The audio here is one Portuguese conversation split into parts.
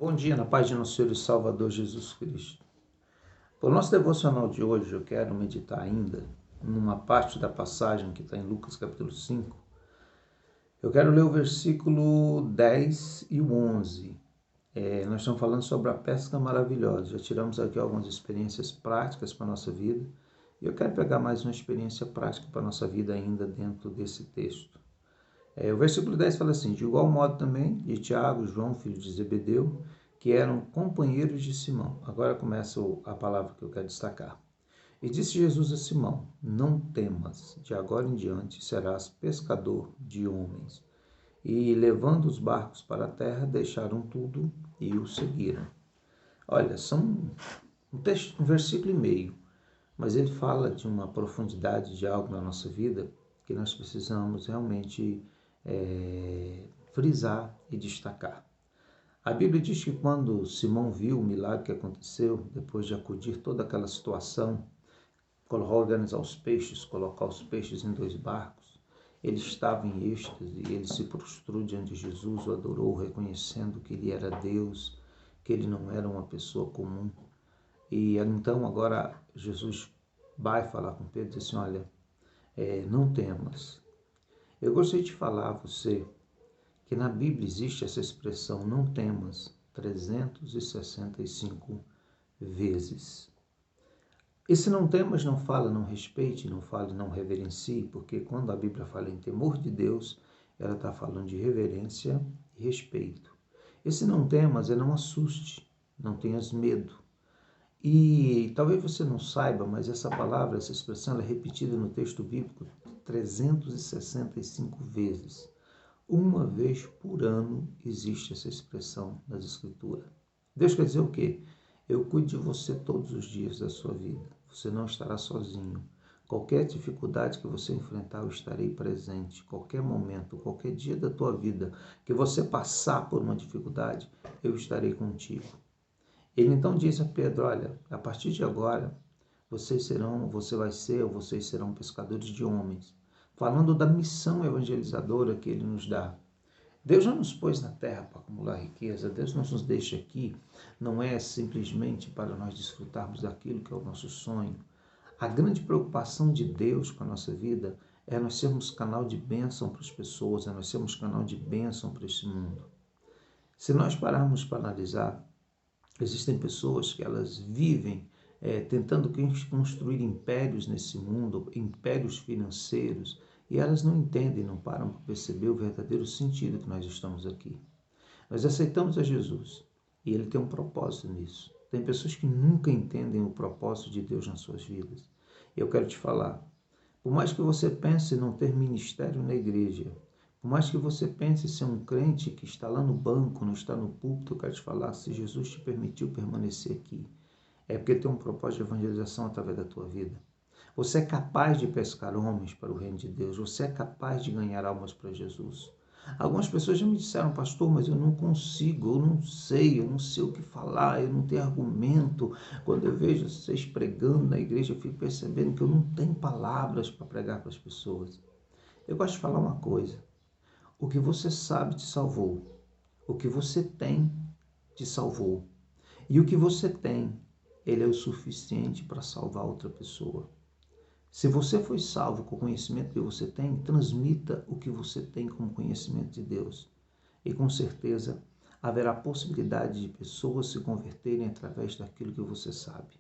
Bom dia, na paz de nosso Senhor e Salvador Jesus Cristo. Para o nosso devocional de hoje, eu quero meditar ainda numa parte da passagem que está em Lucas capítulo 5. Eu quero ler o versículo 10 e o 11. Nós estamos falando sobre a pesca maravilhosa. Já tiramos aqui algumas experiências práticas para a nossa vida. E eu quero pegar mais uma experiência prática para a nossa vida ainda dentro desse texto. O versículo 10 fala assim: de igual modo também, de Tiago, João, filho de Zebedeu, que eram companheiros de Simão. Agora começa a palavra que eu quero destacar. E disse Jesus a Simão: não temas, de agora em diante serás pescador de homens. E levando os barcos para a terra, deixaram tudo e o seguiram. Olha, são um versículo e meio, mas ele fala de uma profundidade de algo na nossa vida que nós precisamos realmente frisar e destacar. A Bíblia diz que quando Simão viu o milagre que aconteceu, depois de acudir toda aquela situação, organizar os peixes, colocar os peixes em 2 barcos, ele estava em êxtase e ele se prostrou diante de Jesus, o adorou, reconhecendo que ele era Deus, que ele não era uma pessoa comum. E então agora Jesus vai falar com Pedro e diz assim: olha, não temas. Eu gostaria de falar a você que na Bíblia existe essa expressão não temas 365 vezes. Esse não temas não fala não respeite, não fala não reverencie, porque quando a Bíblia fala em temor de Deus, ela está falando de reverência e respeito. Esse não temas é não assuste, não tenhas medo. E talvez você não saiba, mas essa palavra, essa expressão, ela é repetida no texto bíblico 365 vezes. Uma vez por ano existe essa expressão nas Escrituras. Deus quer dizer o quê? Eu cuido de você todos os dias da sua vida. Você não estará sozinho. Qualquer dificuldade que você enfrentar, eu estarei presente. Qualquer momento, qualquer dia da tua vida que você passar por uma dificuldade, eu estarei contigo. Ele então disse a Pedro: olha, a partir de agora, vocês serão pescadores de homens. Falando da missão evangelizadora que ele nos dá. Deus não nos pôs na terra para acumular riqueza. Deus não nos deixa aqui, não é simplesmente para nós desfrutarmos daquilo que é o nosso sonho. A grande preocupação de Deus com a nossa vida é nós sermos canal de bênção para as pessoas, é nós sermos canal de bênção para esse mundo. Se nós pararmos para analisar, existem pessoas que elas vivem tentando construir impérios nesse mundo, impérios financeiros, e elas não entendem, não param para perceber o verdadeiro sentido que nós estamos aqui. Nós aceitamos a Jesus e Ele tem um propósito nisso. Tem pessoas que nunca entendem o propósito de Deus nas suas vidas. E eu quero te falar, por mais que você pense em não ter ministério na igreja, por mais que você pense em ser um crente que está lá no banco, não está no púlpito, eu quero te falar, se Jesus te permitiu permanecer aqui, é porque tem um propósito de evangelização através da tua vida. Você é capaz de pescar homens para o reino de Deus. Você é capaz de ganhar almas para Jesus. Algumas pessoas já me disseram: pastor, mas eu não consigo, eu não sei o que falar, eu não tenho argumento. Quando eu vejo vocês pregando na igreja, eu fico percebendo que eu não tenho palavras para pregar para as pessoas. Eu gosto de falar uma coisa: o que você sabe te salvou. O que você tem te salvou. E o que você tem, ele é o suficiente para salvar outra pessoa. Se você foi salvo com o conhecimento que você tem, transmita o que você tem como conhecimento de Deus. E com certeza haverá possibilidade de pessoas se converterem através daquilo que você sabe.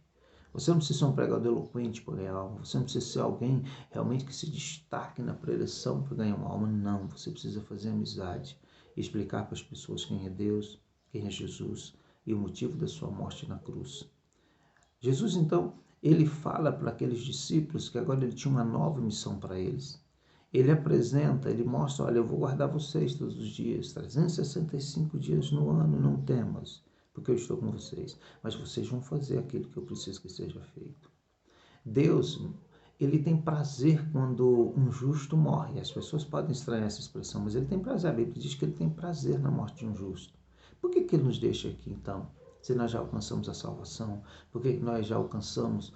Você não precisa ser um pregador eloquente para ganhar alma. Você não precisa ser alguém realmente que se destaque na preleção para ganhar uma alma. Não, você precisa fazer amizade e explicar para as pessoas quem é Deus, quem é Jesus e o motivo da sua morte na cruz. Jesus, então, ele fala para aqueles discípulos que agora ele tinha uma nova missão para eles. Ele apresenta, ele mostra: olha, eu vou guardar vocês todos os dias, 365 dias no ano, não temas, porque eu estou com vocês. Mas vocês vão fazer aquilo que eu preciso que seja feito. Deus, ele tem prazer quando um justo morre. As pessoas podem estranhar essa expressão, mas ele tem prazer. A Bíblia diz que ele tem prazer na morte de um justo. Por que ele nos deixa aqui, então? Se nós já alcançamos a salvação, por que nós já alcançamos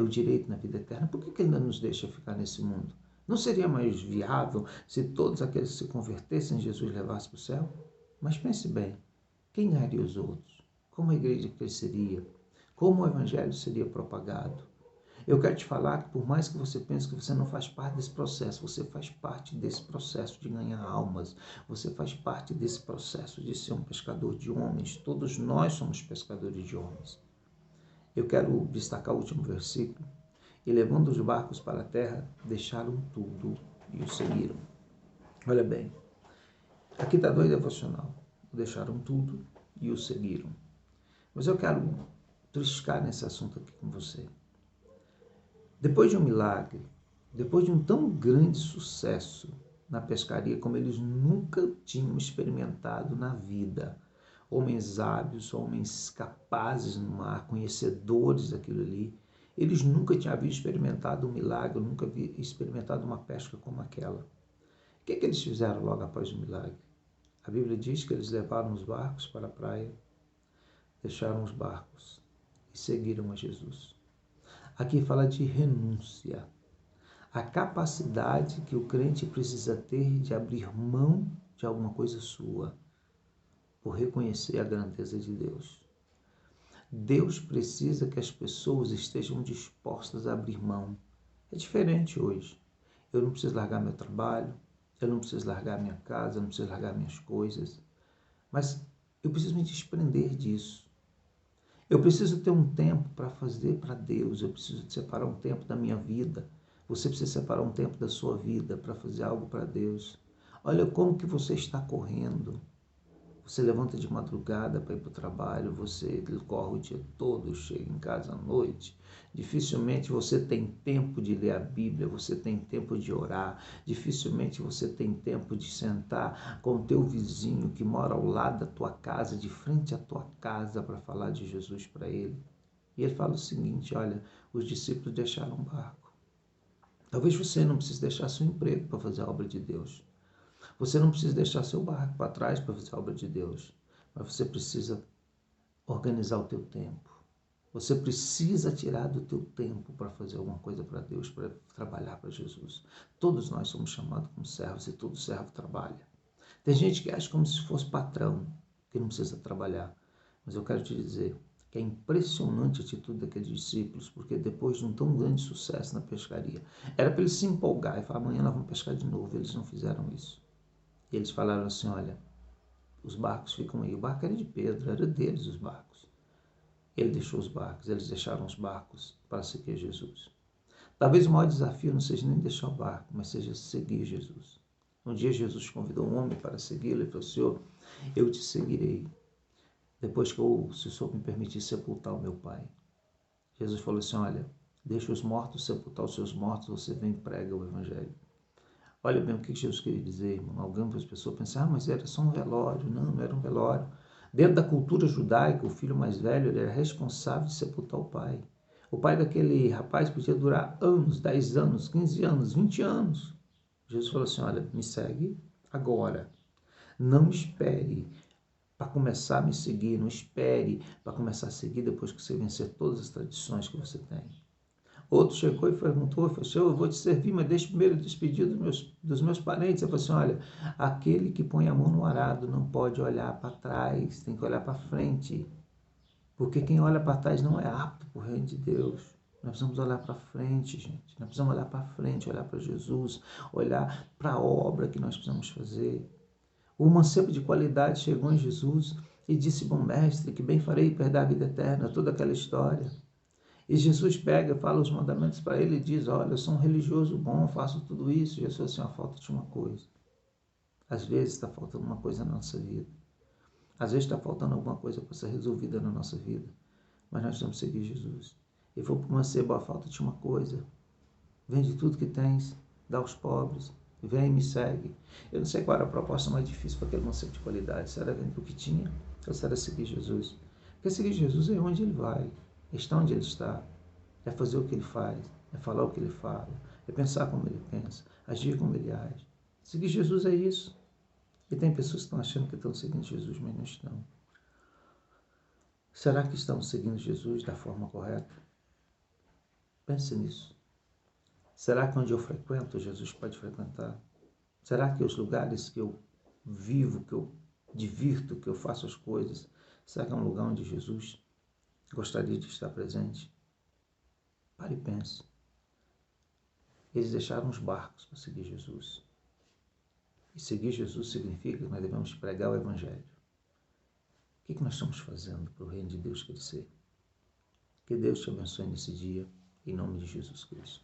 o direito na vida eterna, por que ele ainda nos deixa ficar nesse mundo? Não seria mais viável se todos aqueles que se convertessem, Jesus levasse para o céu? Mas pense bem, quem ganharia os outros? Como a igreja cresceria? Como o evangelho seria propagado? Eu quero te falar que por mais que você pense que você não faz parte desse processo, você faz parte desse processo de ganhar almas, você faz parte desse processo de ser um pescador de homens, todos nós somos pescadores de homens. Eu quero destacar o último versículo. E levando os barcos para a terra, deixaram tudo e o seguiram. Olha bem, aqui está dois devocional. Deixaram tudo e o seguiram. Mas eu quero triscar nesse assunto aqui com você. Depois de um milagre, depois de um tão grande sucesso na pescaria como eles nunca tinham experimentado na vida, homens hábeis, homens capazes no mar, conhecedores daquilo ali, eles nunca tinham havido experimentado um milagre, nunca haviam experimentado uma pesca como aquela. O que eles fizeram logo após o milagre? A Bíblia diz que eles levaram os barcos para a praia, deixaram os barcos e seguiram a Jesus. Aqui fala de renúncia. A capacidade que o crente precisa ter de abrir mão de alguma coisa sua, por reconhecer a grandeza de Deus. Deus precisa que as pessoas estejam dispostas a abrir mão. É diferente hoje. Eu não preciso largar meu trabalho, eu não preciso largar minha casa, eu não preciso largar minhas coisas, mas eu preciso me desprender disso. Eu preciso ter um tempo para fazer para Deus, eu preciso separar um tempo da minha vida. Você precisa separar um tempo da sua vida para fazer algo para Deus. Olha como que você está correndo. Você levanta de madrugada para ir para o trabalho, você corre o dia todo, chega em casa à noite. Dificilmente você tem tempo de ler a Bíblia, você tem tempo de orar. Dificilmente você tem tempo de sentar com o teu vizinho que mora ao lado da tua casa, de frente à tua casa, para falar de Jesus para ele. E ele fala o seguinte, olha, os discípulos deixaram o barco. Talvez você não precise deixar seu emprego para fazer a obra de Deus. Você não precisa deixar seu barco para trás para fazer a obra de Deus, mas você precisa organizar o teu tempo. Você precisa tirar do teu tempo para fazer alguma coisa para Deus, para trabalhar para Jesus. Todos nós somos chamados como servos e todo servo trabalha. Tem gente que acha como se fosse patrão, que não precisa trabalhar. Mas eu quero te dizer que é impressionante a atitude daqueles discípulos, porque depois de um tão grande sucesso na pescaria, era para eles se empolgar e falar, amanhã nós vamos pescar de novo. Eles não fizeram isso. E eles falaram assim, olha, os barcos ficam aí. O barco era de Pedro, era deles os barcos. Ele deixou os barcos, eles deixaram os barcos para seguir Jesus. Talvez o maior desafio não seja nem deixar o barco, mas seja seguir Jesus. Um dia Jesus convidou um homem para segui-lo e falou, Senhor, eu te seguirei, depois que se o Senhor me permitir sepultar o meu pai. Jesus falou assim, olha, deixa os mortos sepultar os seus mortos, você vem e prega o evangelho. Olha bem o que Jesus queria dizer, irmão. Algumas pessoas pensam, mas era só um velório. Não, não era um velório. Dentro da cultura judaica, o filho mais velho ele era responsável de sepultar o pai. O pai daquele rapaz podia durar anos, 10 anos, 15 anos, 20 anos. Jesus falou assim, olha, me segue agora. Não espere para começar a me seguir, não espere para começar a seguir depois que você vencer todas as tradições que você tem. Outro chegou e perguntou, falou, Senhor, eu vou te servir, mas deixa primeiro despedir dos meus parentes. Ele falou assim, olha, aquele que põe a mão no arado não pode olhar para trás, tem que olhar para frente. Porque quem olha para trás não é apto para o reino de Deus. Nós precisamos olhar para frente, gente. Nós precisamos olhar para frente, olhar para Jesus, olhar para a obra que nós precisamos fazer. O mancebo de qualidade chegou em Jesus e disse, bom mestre, que bem farei para herdar a vida eterna, toda aquela história. E Jesus pega, fala os mandamentos para ele e diz, olha, eu sou um religioso bom, faço tudo isso. E Jesus assim, falta de uma coisa. Às vezes está faltando uma coisa na nossa vida. Às vezes está faltando alguma coisa para ser resolvida na nossa vida. Mas nós vamos seguir Jesus. E for para uma ceba, falta de uma coisa. Vende tudo que tens, dá aos pobres, vem e me segue. Eu não sei qual era a proposta mais difícil para aquele mancebo de qualidade. Se era vender o que tinha, ou se era seguir Jesus. Porque seguir Jesus é onde ele vai. Está onde ele está, é fazer o que ele faz, é falar o que ele fala, é pensar como ele pensa, agir como ele age. Seguir Jesus é isso. E tem pessoas que estão achando que estão seguindo Jesus, mas não estão. Será que estão seguindo Jesus da forma correta? Pense nisso. Será que onde eu frequento, Jesus pode frequentar? Será que os lugares que eu vivo, que eu divirto, que eu faço as coisas? Será que é um lugar onde Jesus gostaria de estar presente? Pare e pense. Eles deixaram os barcos para seguir Jesus. E seguir Jesus significa que nós devemos pregar o Evangelho. O que nós estamos fazendo para o reino de Deus crescer? Que Deus te abençoe nesse dia, em nome de Jesus Cristo.